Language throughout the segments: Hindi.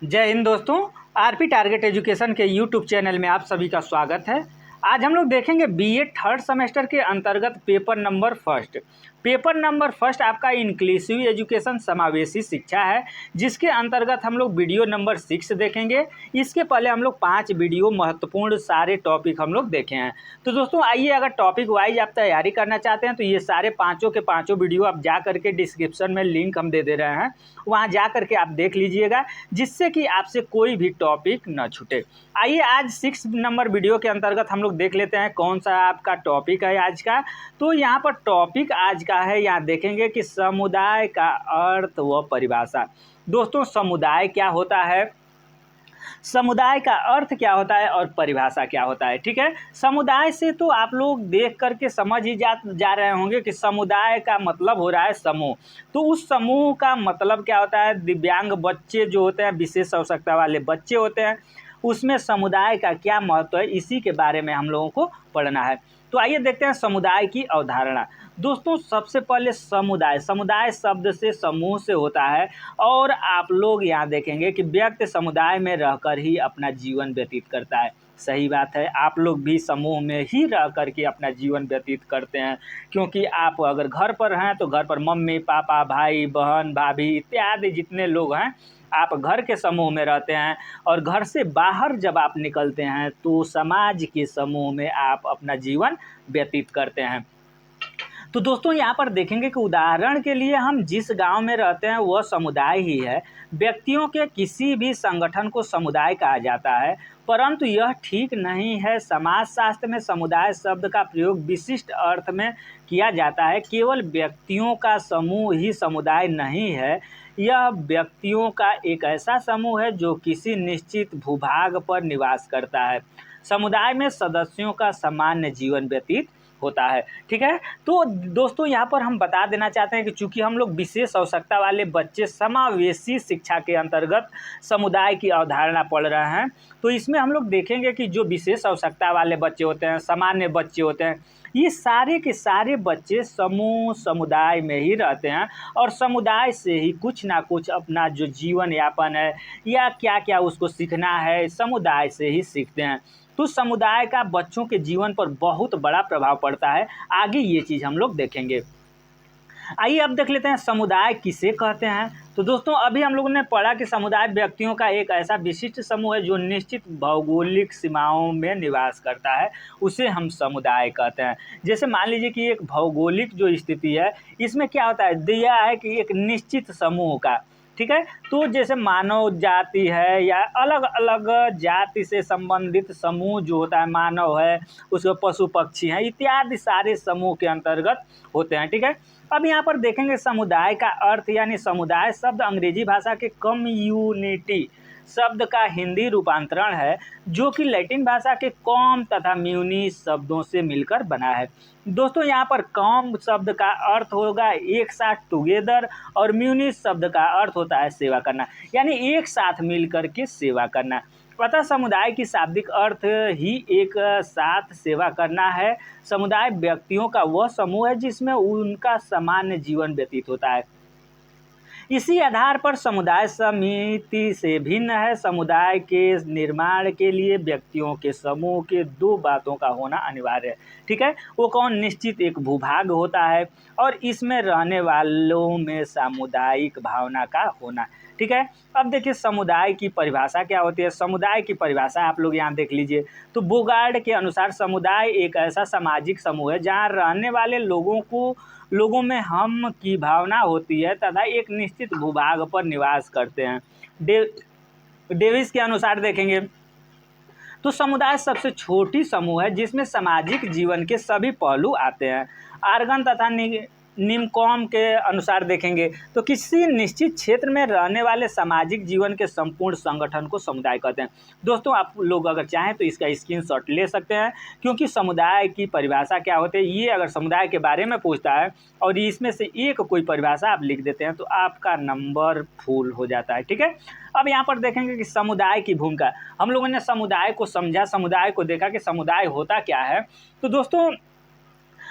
जय हिंद दोस्तों। आरपी टारगेट एजुकेशन के यूट्यूब चैनल में आप सभी का स्वागत है। आज हम लोग देखेंगे बीए थर्ड सेमेस्टर के अंतर्गत पेपर नंबर फर्स्ट आपका इंक्लूसिव एजुकेशन समावेशी शिक्षा है, जिसके अंतर्गत हम लोग वीडियो नंबर 6 देखेंगे। इसके पहले हम लोग 5 वीडियो महत्वपूर्ण सारे टॉपिक हम लोग देखे हैं। तो दोस्तों आइए, अगर टॉपिक वाइज आप तैयारी करना चाहते हैं तो ये सारे पाँचों के पाँचों वीडियो आप जा करके डिस्क्रिप्शन में लिंक हम दे रहे हैं, वहाँ जा करके आप देख लीजिएगा, जिससे कि आपसे कोई भी टॉपिक न छूटे। आइए आज 6 नंबर वीडियो के अंतर्गत हम लोग देख लेते हैं कौन सा आपका टॉपिक है आज का। तो यहाँ पर टॉपिक आज का है, यहाँ देखेंगे कि समुदाय का अर्थ व परिभाषा। दोस्तों समुदाय क्या होता है, समुदाय का अर्थ क्या होता है और परिभाषा क्या होता है। ठीक है, समुदाय से तो आप लोग देख करके समझ ही जा रहे होंगे कि समुदाय का मतलब हो रहा है समूह। तो उस समूह का मतलब क्या होता है, दिव्यांग बच्चे जो होते हैं, विशेष आवश्यकता वाले बच्चे होते हैं, उसमें समुदाय का क्या महत्व है, इसी के बारे में हम लोगों को पढ़ना है। तो आइए देखते हैं समुदाय की अवधारणा। दोस्तों सबसे पहले समुदाय शब्द से समूह से होता है, और आप लोग यहाँ देखेंगे कि व्यक्ति समुदाय में रहकर ही अपना जीवन व्यतीत करता है। सही बात है, आप लोग भी समूह में ही रह कर के अपना जीवन व्यतीत करते हैं, क्योंकि आप अगर घर पर हैं तो घर पर मम्मी पापा भाई बहन भाभी इत्यादि जितने लोग हैं, आप घर के समूह में रहते हैं। और घर से बाहर जब आप निकलते हैं तो समाज के समूह में आप अपना जीवन व्यतीत करते हैं। तो दोस्तों यहाँ पर देखेंगे कि उदाहरण के लिए हम जिस गांव में रहते हैं वह समुदाय ही है। व्यक्तियों के किसी भी संगठन को समुदाय कहा जाता है, परंतु यह ठीक नहीं है। समाजशास्त्र में समुदाय शब्द का प्रयोग विशिष्ट अर्थ में किया जाता है। केवल व्यक्तियों का समूह ही समुदाय नहीं है, यह व्यक्तियों का एक ऐसा समूह है जो किसी निश्चित भूभाग पर निवास करता है। समुदाय में सदस्यों का सामान्य जीवन व्यतीत होता है। ठीक है, तो दोस्तों यहाँ पर हम बता देना चाहते हैं कि चूंकि हम लोग विशेष आवश्यकता वाले बच्चे समावेशी शिक्षा के अंतर्गत समुदाय की अवधारणा पढ़ रहे हैं, तो इसमें हम लोग देखेंगे कि जो विशेष आवश्यकता वाले बच्चे होते हैं, सामान्य बच्चे होते हैं, ये सारे के सारे बच्चे समुदाय में ही रहते हैं, और समुदाय से ही कुछ ना कुछ अपना जो जीवन यापन है या क्या क्या उसको सीखना है, समुदाय से ही सीखते हैं। तो समुदाय का बच्चों के जीवन पर बहुत बड़ा प्रभाव पड़ता है। आगे ये चीज़ हम लोग देखेंगे। आइए अब देख लेते हैं समुदाय किसे कहते हैं। तो दोस्तों अभी हम लोगों ने पढ़ा कि समुदाय व्यक्तियों का एक ऐसा विशिष्ट समूह है जो निश्चित भौगोलिक सीमाओं में निवास करता है, उसे हम समुदाय कहते हैं। जैसे मान लीजिए कि एक भौगोलिक जो स्थिति है, इसमें क्या होता है, दिया है कि एक निश्चित समूह का, ठीक है, तो जैसे मानव जाति है या अलग अलग जाति से संबंधित समूह जो होता है, मानव है, उसके पशु पक्षी हैं इत्यादि सारे समूह के अंतर्गत होते हैं। ठीक है, अब यहाँ पर देखेंगे समुदाय का अर्थ, यानी समुदाय शब्द अंग्रेजी भाषा के कम्युनिटी शब्द का हिंदी रूपांतरण है, जो कि लैटिन भाषा के कॉम तथा म्यूनी शब्दों से मिलकर बना है। दोस्तों यहाँ पर कॉम शब्द का अर्थ होगा एक साथ टुगेदर, और म्यूनी शब्द का अर्थ होता है सेवा करना, यानी एक साथ मिल कर के सेवा करना। अतः समुदाय की शाब्दिक अर्थ ही एक साथ सेवा करना है। समुदाय व्यक्तियों का वह समूह है जिसमें उनका सामान्य जीवन व्यतीत होता है। इसी आधार पर समुदाय समिति से भिन्न है। समुदाय के निर्माण के लिए व्यक्तियों के समूह के 2 बातों का होना अनिवार्य है। ठीक है, वो कौन, निश्चित एक भूभाग होता है, और इसमें रहने वालों में सामुदायिक भावना का होना। ठीक है, अब देखिए समुदाय की परिभाषा क्या होती है। समुदाय की परिभाषा आप लोग यहाँ देख लीजिए। तो बोगार्ड के अनुसार समुदाय एक ऐसा सामाजिक समूह है जहाँ रहने वाले लोगों में हम की भावना होती है तथा एक निश्चित भूभाग पर निवास करते हैं। डेविस के अनुसार देखेंगे तो समुदाय सबसे छोटी समूह है जिसमें सामाजिक जीवन के सभी पहलू आते हैं। आर्गन तथा निमकॉम के अनुसार देखेंगे तो किसी निश्चित क्षेत्र में रहने वाले सामाजिक जीवन के संपूर्ण संगठन को समुदाय कहते हैं। दोस्तों आप लोग अगर चाहें तो इसका स्क्रीनशॉट ले सकते हैं, क्योंकि समुदाय की परिभाषा क्या होती है, ये अगर समुदाय के बारे में पूछता है और इसमें से एक कोई परिभाषा आप लिख देते हैं तो आपका नंबर फुल हो जाता है। ठीक है, अब यहाँ पर देखेंगे कि समुदाय की भूमिका, हम लोगों ने समुदाय को समझा, समुदाय को देखा कि समुदाय होता क्या है। तो दोस्तों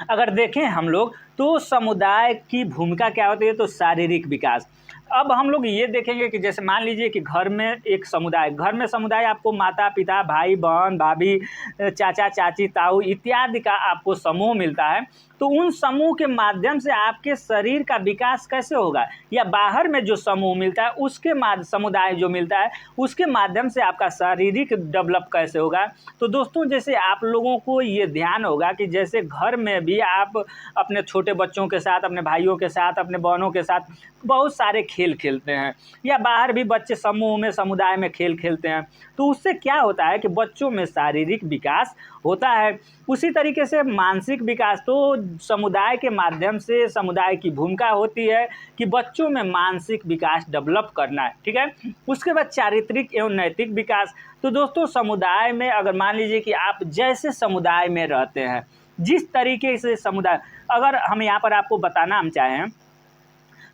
अगर देखें हम लोग तो समुदाय की भूमिका क्या होती है, तो शारीरिक विकास। अब हम लोग ये देखेंगे कि जैसे मान लीजिए कि घर में एक समुदाय, घर में समुदाय आपको माता पिता, भाई बहन, भाभी, चाचा चाची, ताऊ इत्यादि का आपको समूह मिलता है। तो उन समूह के माध्यम से आपके शरीर का विकास कैसे होगा, या बाहर में जो समूह मिलता है उसके समुदाय जो मिलता है उसके माध्यम से आपका शारीरिक डेवलप कैसे होगा। तो दोस्तों जैसे आप लोगों को ये ध्यान होगा कि जैसे घर में भी आप अपने छोटे बच्चों के साथ, अपने भाइयों के साथ, अपने बहनों के साथ बहुत सारे खेल खेलते हैं, या बाहर भी बच्चे समूह में, समुदाय में खेल खेलते हैं। तो उससे क्या होता है कि बच्चों में शारीरिक विकास होता है। उसी तरीके से मानसिक विकास, तो समुदाय के माध्यम से समुदाय की भूमिका होती है कि बच्चों में मानसिक विकास डेवलप करना है, ठीक है। उसके बाद चारित्रिक एवं नैतिक विकास। तो दोस्तों समुदाय में अगर मान लीजिए कि आप जैसे समुदाय में रहते हैं, जिस तरीके से समुदाय, अगर हम यहाँ पर आपको बताना हम चाहें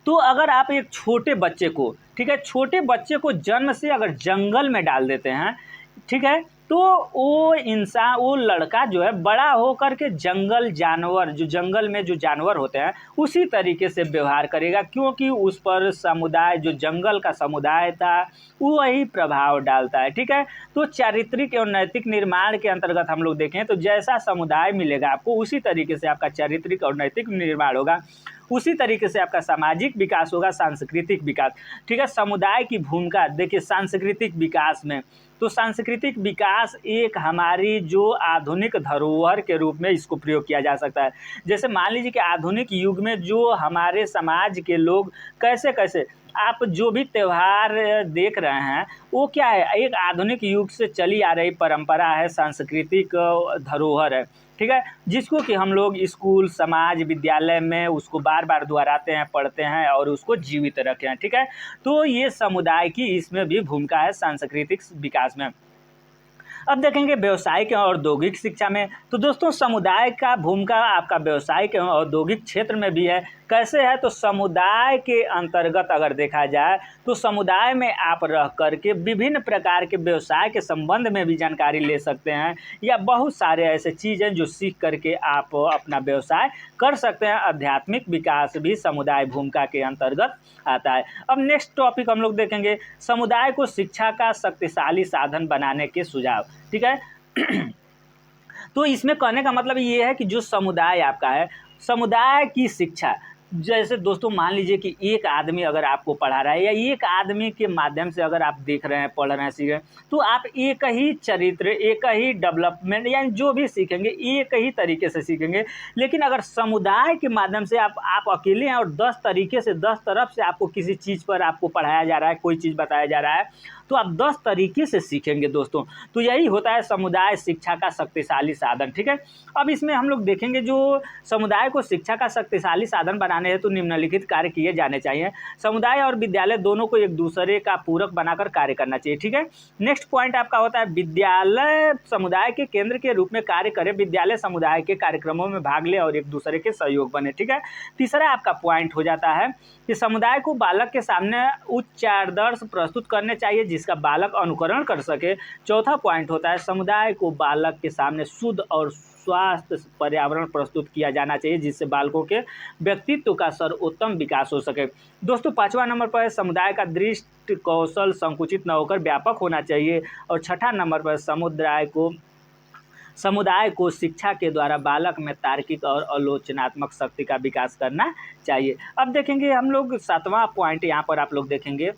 तो अगर आप एक छोटे बच्चे को, ठीक है, छोटे बच्चे को जन्म से अगर जंगल में डाल देते हैं, ठीक है, तो वो लड़का जो है बड़ा होकर के जंगल जानवर, जो जंगल में जो जानवर होते हैं उसी तरीके से व्यवहार करेगा, क्योंकि उस पर समुदाय, जो जंगल का समुदाय था वही प्रभाव डालता है, ठीक है। तो चारित्रिक एवं नैतिक निर्माण के अंतर्गत हम लोग देखें तो जैसा समुदाय मिलेगा आपको उसी तरीके से आपका चारित्रिक और नैतिक निर्माण होगा, उसी तरीके से आपका सामाजिक विकास होगा, सांस्कृतिक विकास, ठीक है। समुदाय की भूमिका देखिए सांस्कृतिक विकास में, तो सांस्कृतिक विकास एक हमारी जो आधुनिक धरोहर के रूप में इसको प्रयोग किया जा सकता है। जैसे मान लीजिए कि आधुनिक युग में जो हमारे समाज के लोग कैसे कैसे, आप जो भी त्यौहार देख रहे हैं वो क्या है, एक आधुनिक युग से चली आ रही परंपरा है, सांस्कृतिक धरोहर है, ठीक है, जिसको कि हम लोग स्कूल, समाज, विद्यालय में उसको बार बार दोहराते हैं, पढ़ते हैं और उसको जीवित रखे हैं, ठीक है। तो ये समुदाय की इसमें भी भूमिका है सांस्कृतिक विकास में। अब देखेंगे व्यावसायिक एवं औद्योगिक शिक्षा में, तो दोस्तों समुदाय का भूमिका आपका व्यवसायिक एवं औद्योगिक क्षेत्र में भी है। कैसे है, तो समुदाय के अंतर्गत अगर देखा जाए तो समुदाय में आप रह करके विभिन्न प्रकार के व्यवसाय के संबंध में भी जानकारी ले सकते हैं, या बहुत सारे ऐसे चीज़ें जो सीख करके आप अपना व्यवसाय कर सकते हैं। आध्यात्मिक विकास भी समुदाय भूमिका के अंतर्गत आता है। अब नेक्स्ट टॉपिक हम लोग देखेंगे समुदाय को शिक्षा का शक्तिशाली साधन बनाने के सुझाव, ठीक है। तो इसमें कहने का मतलब ये है कि जो समुदाय आपका है, समुदाय की शिक्षा, जैसे दोस्तों मान लीजिए कि एक आदमी अगर आपको पढ़ा रहा है, या एक आदमी के माध्यम से अगर आप देख रहे हैं, पढ़ रहे हैं, सीख रहे हैं, तो आप एक ही चरित्र, एक ही डेवलपमेंट, यानी जो भी सीखेंगे एक ही तरीके से सीखेंगे। लेकिन अगर समुदाय के माध्यम से आप अकेले हैं और 10 तरीके से 10 तरफ से आपको किसी चीज़ पर आपको पढ़ाया जा रहा है, कोई चीज़ बताया जा रहा है, तो आप 10 तरीके से सीखेंगे दोस्तों। तो यही होता है समुदाय शिक्षा का शक्तिशाली साधन, ठीक है। अब इसमें हम लोग देखेंगे जो समुदाय को शिक्षा का शक्तिशाली साधन बनाने हेतु निम्नलिखित कार्य किए जाने चाहिए। समुदाय और विद्यालय दोनों को एक दूसरे का पूरक बनाकर कार्य करना चाहिए, ठीक है। नेक्स्ट पॉइंट आपका होता है विद्यालय समुदाय के केंद्र के रूप में कार्य करे, विद्यालय समुदाय के कार्यक्रमों में भाग ले और एक दूसरे के सहयोग बने, ठीक है। तीसरा आपका पॉइंट हो जाता है कि समुदाय को बालक के सामने उच्च आदर्श प्रस्तुत करने चाहिए जिसका बालक अनुकरण कर सके। चौथा पॉइंट होता है समुदाय को बालक के सामने शुद्ध और स्वास्थ्य पर्यावरण प्रस्तुत किया जाना चाहिए जिससे बालकों के व्यक्तित्व का सर्वोत्तम विकास हो सके। दोस्तों 5वां नंबर पर समुदाय का दृष्टि कौशल संकुचित न होकर व्यापक होना चाहिए। और 6ठा नंबर पर समुदाय को शिक्षा के द्वारा बालक में तार्किक और आलोचनात्मक शक्ति का विकास करना चाहिए। अब देखेंगे हम लोग 7वां पॉइंट, यहाँ पर आप लोग देखेंगे,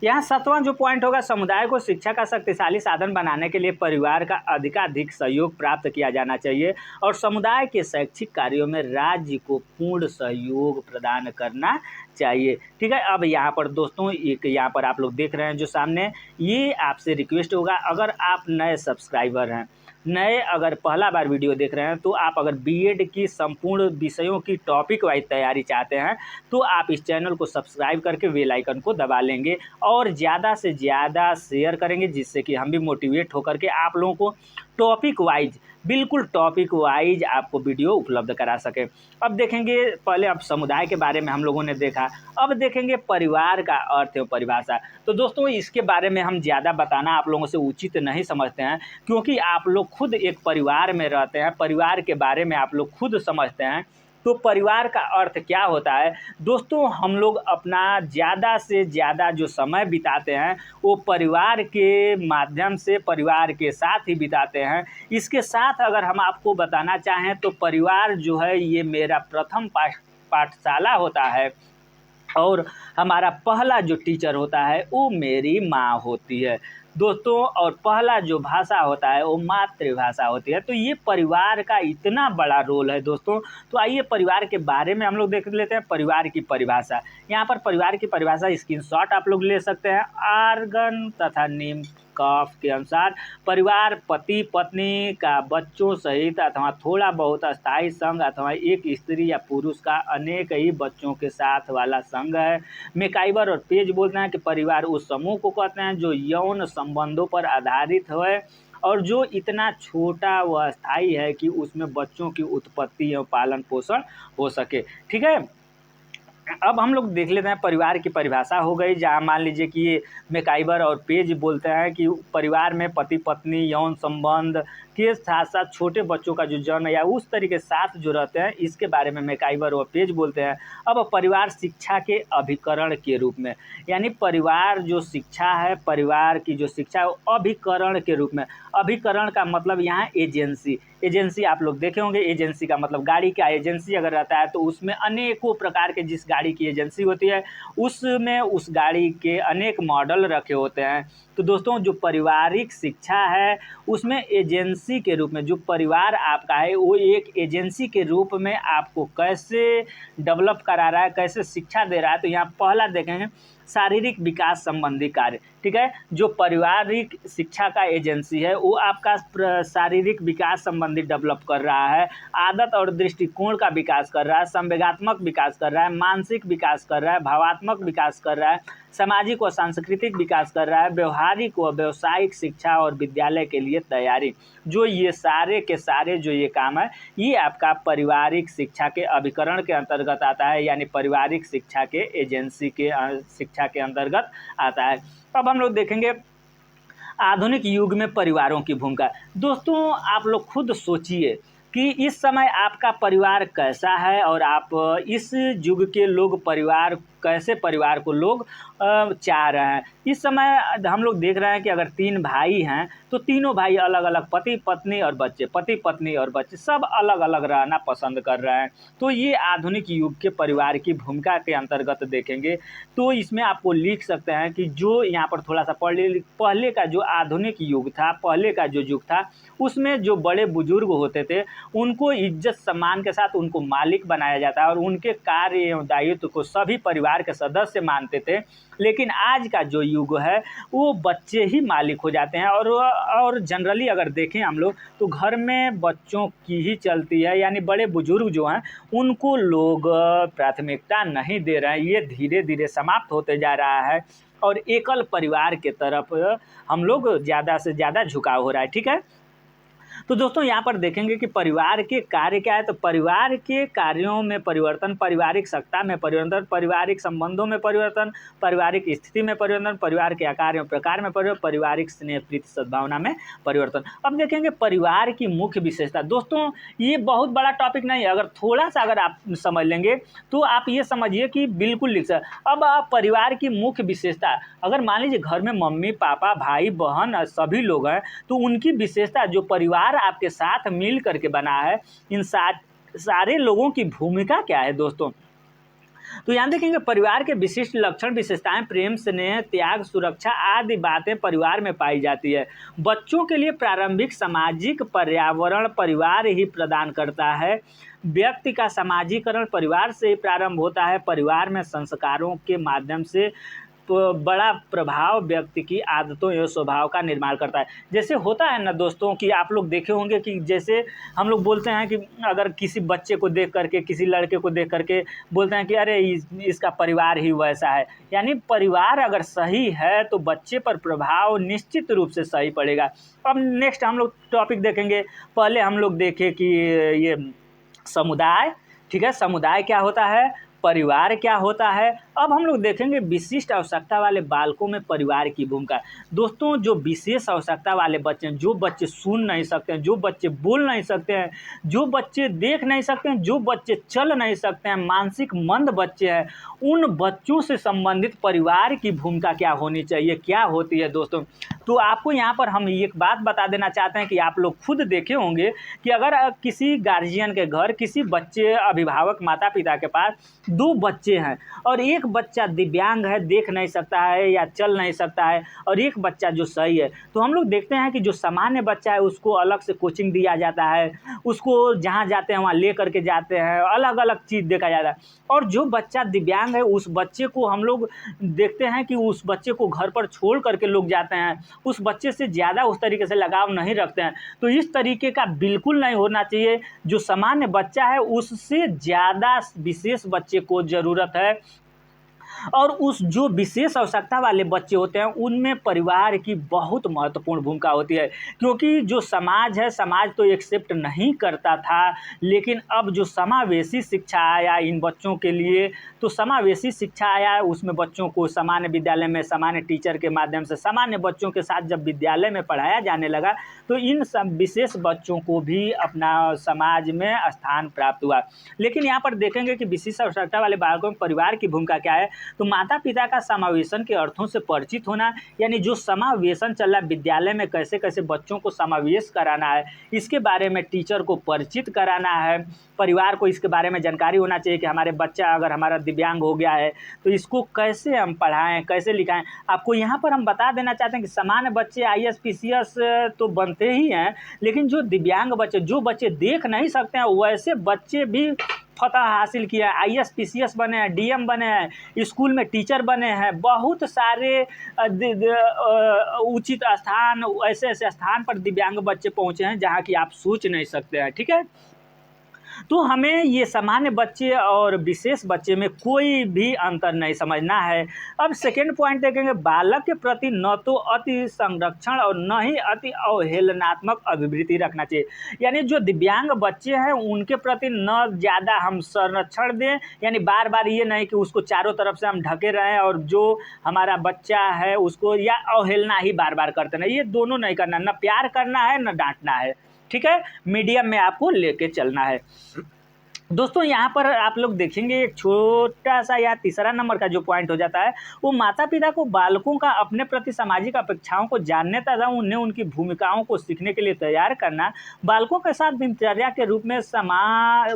यहाँ 7वां जो पॉइंट होगा समुदाय को शिक्षा का शक्तिशाली साधन बनाने के लिए परिवार का अधिकाधिक सहयोग प्राप्त किया जाना चाहिए और समुदाय के शैक्षिक कार्यों में राज्य को पूर्ण सहयोग प्रदान करना चाहिए, ठीक है। अब यहाँ पर दोस्तों एक यहाँ पर आप लोग देख रहे हैं जो सामने, ये आपसे रिक्वेस्ट होगा अगर आप नए सब्सक्राइबर हैं, नए अगर पहला बार वीडियो देख रहे हैं, तो आप अगर बीएड की संपूर्ण विषयों की टॉपिक वाइज तैयारी चाहते हैं तो आप इस चैनल को सब्सक्राइब करके बेल आइकन को दबा लेंगे और ज़्यादा से ज़्यादा शेयर करेंगे जिससे कि हम भी मोटिवेट होकर के आप लोगों को टॉपिक वाइज, बिल्कुल टॉपिक वाइज आपको वीडियो उपलब्ध करा सके। अब देखेंगे, पहले अब समुदाय के बारे में हम लोगों ने देखा, अब देखेंगे परिवार का अर्थ एवं परिभाषा। तो दोस्तों इसके बारे में हम ज़्यादा बताना आप लोगों से उचित नहीं समझते हैं क्योंकि आप लोग खुद एक परिवार में रहते हैं, परिवार के बारे में आप लोग खुद समझते हैं तो परिवार का अर्थ क्या होता है दोस्तों, हम लोग अपना ज़्यादा से ज़्यादा जो समय बिताते हैं वो परिवार के माध्यम से, परिवार के साथ ही बिताते हैं। इसके साथ अगर हम आपको बताना चाहें तो परिवार जो है ये मेरा प्रथम पाठशाला होता है और हमारा पहला जो टीचर होता है वो मेरी माँ होती है दोस्तों, और पहला जो भाषा होता है वो मातृभाषा होती है। तो ये परिवार का इतना बड़ा रोल है दोस्तों। तो आइए परिवार के बारे में हम लोग देख लेते हैं। परिवार की परिभाषा, यहाँ पर परिवार की परिभाषा स्क्रीनशॉट आप लोग ले सकते हैं। आर्गन तथा नीम कफ के अनुसार परिवार पति पत्नी का बच्चों सहित अथवा थोड़ा बहुत अस्थायी संघ अथवा एक स्त्री या पुरुष का अनेक ही बच्चों के साथ वाला संघ है। मैकाइवर और पेज बोलते हैं कि परिवार उस समूह को कहते हैं जो यौन संबंधों पर आधारित है और जो इतना छोटा व अस्थायी है कि उसमें बच्चों की उत्पत्ति एवं पालन पोषण हो सके। ठीक है, अब हम लोग देख लेते हैं परिवार की परिभाषा हो गई, जहाँ मान लीजिए कि ये मैकाइवर और पेज बोलते हैं कि परिवार में पति पत्नी यौन संबंध के साथ साथ छोटे बच्चों का जो जन्म या उस तरीके के साथ जो रहते हैं, इसके बारे में मैकाइवर और पेज बोलते हैं। अब परिवार शिक्षा के अभिकरण के रूप में, यानी परिवार जो शिक्षा है, परिवार की जो शिक्षा है वो अभिकरण के रूप में। अभिकरण का मतलब यहाँ एजेंसी, एजेंसी आप लोग देखे होंगे। एजेंसी का मतलब गाड़ी का एजेंसी अगर रहता है तो उसमें अनेकों प्रकार के, जिस गाड़ी की एजेंसी होती है उसमें उस गाड़ी के अनेक मॉडल रखे होते हैं। तो दोस्तों जो पारिवारिक शिक्षा है उसमें एजेंसी के रूप में जो परिवार आपका है वो एक एजेंसी के रूप में आपको कैसे डेवलप करा रहा है, कैसे शिक्षा दे रहा है। तो यहाँ पहला देखेंगे शारीरिक विकास संबंधी कार्य। ठीक है, जो पारिवारिक शिक्षा का एजेंसी है वो आपका शारीरिक विकास संबंधी डेवलप कर रहा है, आदत और दृष्टिकोण का विकास कर रहा है, संवेगात्मक विकास कर रहा है, मानसिक विकास कर रहा है, भावात्मक विकास कर रहा है, सामाजिक व सांस्कृतिक विकास कर रहा है, व्यवहारिक व व्यावसायिक शिक्षा और विद्यालय के लिए तैयारी। जो ये सारे के सारे जो ये काम है ये आपका पारिवारिक शिक्षा के अभिकरण के अंतर्गत आता है, यानी पारिवारिक शिक्षा के एजेंसी के शिक्षा के अंतर्गत आता है। अब हम लोग देखेंगे आधुनिक युग में परिवारों की भूमिका। दोस्तों आप लोग खुद सोचिए कि इस समय आपका परिवार कैसा है और आप इस युग के लोग परिवार कैसे परिवार को लोग चाह रहे हैं। इस समय हम लोग देख रहे हैं कि अगर 3 भाई हैं तो तीनों भाई अलग अलग, पति पत्नी और बच्चे, पति पत्नी और बच्चे सब अलग अलग रहना पसंद कर रहे हैं। तो ये आधुनिक युग के परिवार की भूमिका के अंतर्गत देखेंगे तो इसमें आपको लिख सकते हैं कि जो यहाँ पर थोड़ा सा पहले का जो आधुनिक युग था, पहले का जो युग था उसमें जो बड़े बुजुर्ग होते थे उनको इज्जत सम्मान के साथ उनको मालिक बनाया जाता है और उनके कार्य एवं दायित्व को सभी परिवार के सदस्य मानते थे। लेकिन आज का जो युग है वो बच्चे ही मालिक हो जाते हैं और जनरली अगर देखें हम लोग तो घर में बच्चों की ही चलती है, यानी बड़े बुजुर्ग जो हैं उनको लोग प्राथमिकता नहीं दे रहे हैं। ये धीरे धीरे समाप्त होते जा रहा है और एकल परिवार के तरफ हम लोग ज़्यादा से ज़्यादा झुकाव हो रहा है। ठीक है, तो दोस्तों यहाँ पर देखेंगे कि परिवार के कार्य क्या है। तो परिवार के कार्यों में परिवर्तन, पारिवारिक सत्ता में परिवर्तन, पारिवारिक संबंधों में परिवर्तन, पारिवारिक स्थिति में परिवर्तन, परिवार के आकार एवं प्रकार में परिवर्तन, पारिवारिक स्नेह प्रीति सद्भावना में परिवर्तन। अब देखेंगे परिवार की मुख्य विशेषता। दोस्तों ये बहुत बड़ा टॉपिक नहीं है, अगर थोड़ा सा अगर आप समझ लेंगे तो आप ये समझिए कि बिल्कुल लिख सकते। अब आप परिवार की मुख्य विशेषता, अगर मान लीजिए घर में मम्मी पापा भाई बहन सभी लोग हैं तो उनकी विशेषता, जो परिवार आपके साथ मिल करके बना है, इन सारे लोगों की भूमिका क्या है दोस्तों। तो यहाँ देखेंगे परिवार के विशिष्ट लक्षण विशेषताएं प्रेम स्नेह त्याग सुरक्षा आदि बातें परिवार में पाई जाती है। बच्चों के लिए प्रारंभिक सामाजिक पर्यावरण परिवार ही प्रदान करता है। व्यक्ति का समाजीकरण परिवार से ही प्रारंभ होता है। परिवार में संस्कारों के माध्यम से तो बड़ा प्रभाव व्यक्ति की आदतों एवं स्वभाव का निर्माण करता है। जैसे होता है ना दोस्तों कि आप लोग देखे होंगे कि जैसे हम लोग बोलते हैं कि अगर किसी बच्चे को देख करके, किसी लड़के को देख करके बोलते हैं कि अरे इसका परिवार ही वैसा है, यानी परिवार अगर सही है तो बच्चे पर प्रभाव निश्चित रूप से सही पड़ेगा। अब नेक्स्ट हम लोग टॉपिक देखेंगे। पहले हम लोग देखें कि ये समुदाय, ठीक है, समुदाय क्या होता है, परिवार क्या होता है अब हम लोग देखेंगे विशिष्ट आवश्यकता वाले बालकों में परिवार की भूमिका। दोस्तों, जो विशेष आवश्यकता वाले बच्चे हैं, जो बच्चे सुन नहीं सकते हैं, जो बच्चे बोल नहीं सकते हैं, जो बच्चे देख नहीं सकते हैं, जो बच्चे चल नहीं सकते हैं, मानसिक मंद बच्चे हैं, उन बच्चों से संबंधित परिवार की भूमिका क्या होनी चाहिए, क्या होती है दोस्तों। तो आपको यहाँ पर हम एक बात बता देना चाहते हैं कि आप लोग खुद देखे होंगे कि अगर किसी गार्जियन के घर किसी बच्चे अभिभावक माता पिता के पास 2 बच्चे हैं और एक बच्चा दिव्यांग है, देख नहीं सकता है या चल नहीं सकता है, और एक बच्चा जो सही है, तो हम लोग देखते हैं कि जो सामान्य बच्चा है उसको अलग से कोचिंग दिया जाता है, उसको जहाँ जाते हैं वहाँ ले करके जाते हैं, अलग अलग चीज़ देखा जाता है। और जो बच्चा दिव्यांग है उस बच्चे को हम लोग देखते हैं कि उस बच्चे को घर पर छोड़ करके लोग जाते हैं, उस बच्चे से ज़्यादा उस तरीके से लगाव नहीं रखते हैं। तो इस तरीके का बिल्कुल नहीं होना चाहिए। जो सामान्य बच्चा है उससे ज़्यादा विशेष बच्चे को ज़रूरत है, और उस जो विशेष आवश्यकता वाले बच्चे होते हैं उनमें परिवार की बहुत महत्वपूर्ण भूमिका होती है, क्योंकि जो समाज है, समाज तो एक्सेप्ट नहीं करता था, लेकिन अब जो समावेशी शिक्षा आया इन बच्चों के लिए, तो समावेशी शिक्षा आया, उसमें बच्चों को सामान्य विद्यालय में सामान्य टीचर के माध्यम से सामान्य बच्चों के साथ जब विद्यालय में पढ़ाया जाने लगा, तो इन सब विशेष बच्चों को भी अपना समाज में स्थान प्राप्त हुआ। लेकिन यहाँ पर देखेंगे कि विशेष आवश्यकता वाले बालकों में परिवार की भूमिका क्या है। तो माता पिता का समावेशन के अर्थों से परिचित होना, यानी जो समावेशन चल रहा है विद्यालय में, कैसे कैसे बच्चों को समावेश कराना है, इसके बारे में टीचर को परिचित कराना है। परिवार को इसके बारे में जानकारी होना चाहिए कि हमारे बच्चा अगर हमारा दिव्यांग हो गया है तो इसको कैसे हम पढ़ाएं, कैसे लिखाएं। आपको यहाँ पर हम बता देना चाहते हैं कि सामान्य बच्चे IAS PCS तो बनते ही हैं, लेकिन जो दिव्यांग बच्चे, जो बच्चे देख नहीं सकते हैं, वैसे बच्चे भी फतह हासिल किया है, IAS PCS बने हैं, DM बने हैं, स्कूल में टीचर बने हैं, बहुत सारे उचित स्थान, ऐसे ऐसे स्थान पर दिव्यांग बच्चे पहुँचे हैं जहाँ की आप सोच नहीं सकते हैं। ठीक है, तो हमें ये सामान्य बच्चे और विशेष बच्चे में कोई भी अंतर नहीं समझना है। अब सेकेंड पॉइंट देखेंगे, बालक के प्रति न तो अति संरक्षण और न ही अति अवहेलनात्मक अभिवृत्ति रखना चाहिए। यानी जो दिव्यांग बच्चे हैं उनके प्रति न ज़्यादा हम संरक्षण दें, यानी बार बार ये नहीं कि उसको चारों तरफ से हम ढके रहें और जो हमारा बच्चा है उसको या अवहेलना ही बार बार करते हैं, ये दोनों नहीं करना, न प्यार करना है न डांटना है। ठीक है, मीडियम में आपको लेके चलना है। दोस्तों, यहाँ पर आप लोग देखेंगे एक छोटा सा या तीसरा नंबर का जो पॉइंट हो जाता है, वो माता पिता को बालकों का अपने प्रति सामाजिक अपेक्षाओं को जानने तथा उन्हें उनकी भूमिकाओं को सीखने के लिए तैयार करना, बालकों के साथ दिनचर्या के रूप में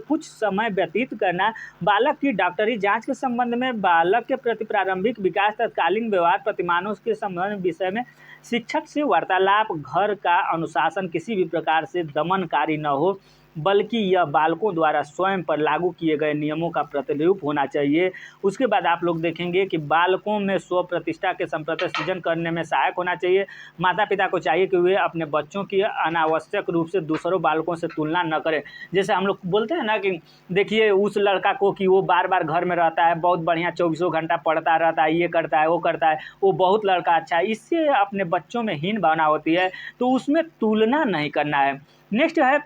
कुछ समय व्यतीत करना, बालक की डॉक्टरी जांच के संबंध में, बालक के प्रति प्रारंभिक विकास, तत्कालीन व्यवहार प्रतिमानों के संबंध विषय में शिक्षक से वार्तालाप, घर का अनुशासन किसी भी प्रकार से दमनकारी न हो, बल्कि यह बालकों द्वारा स्वयं पर लागू किए गए नियमों का प्रतिरूप होना चाहिए। उसके बाद आप लोग देखेंगे कि बालकों में स्व प्रतिष्ठा के संप्रति सृजन करने में सहायक होना चाहिए। माता पिता को चाहिए कि वे अपने बच्चों की अनावश्यक रूप से दूसरों बालकों से तुलना न करें। जैसे हम लोग बोलते हैं ना कि देखिए उस लड़का को कि वो बार बार घर में रहता है, बहुत बढ़िया 24 घंटा पढ़ता रहता है, ये करता है वो करता है, वो बहुत लड़का अच्छा है, इससे अपने बच्चों में हीन भावना होती है, तो उसमें तुलना नहीं करना है। नेक्स्ट है,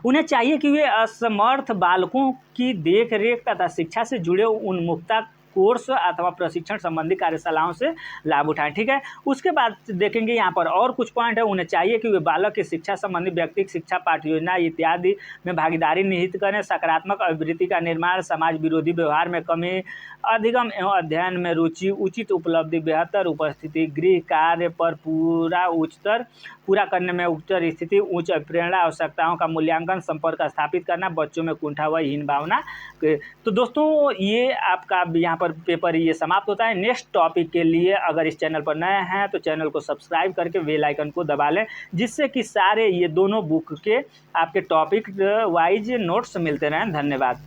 उन्हें चाहिए कि वे असमर्थ बालकों की देख रेख तथा शिक्षा से जुड़े उन्मुक्ता कोर्स अथवा प्रशिक्षण संबंधी कार्यशालाओं से लाभ उठाएं। ठीक है, उसके बाद देखेंगे यहाँ पर और कुछ पॉइंट है। उन्हें चाहिए कि वे बालक की शिक्षा संबंधी व्यक्तिगत शिक्षा, पाठ्य योजना इत्यादि में भागीदारी निहित करें, सकारात्मक अभिवृत्ति का निर्माण, समाज विरोधी व्यवहार में कमी, अधिगम एवं अध्ययन में रुचि, उचित उपलब्धि, बेहतर उपस्थिति, गृह कार्य पर पूरा करने में उच्चतर स्थिति, उच्च प्रेरणा, आवश्यकताओं का मूल्यांकन, संपर्क स्थापित करना, बच्चों में कुंठा व हीन भावना। तो दोस्तों, ये आपका यहाँ पर पेपर ये समाप्त होता है। नेक्स्ट टॉपिक के लिए अगर इस चैनल पर नए हैं तो चैनल को सब्सक्राइब करके बेल आइकन को दबा लें, जिससे कि सारे ये दोनों बुक के आपके टॉपिक वाइज नोट्स मिलते रहें। धन्यवाद।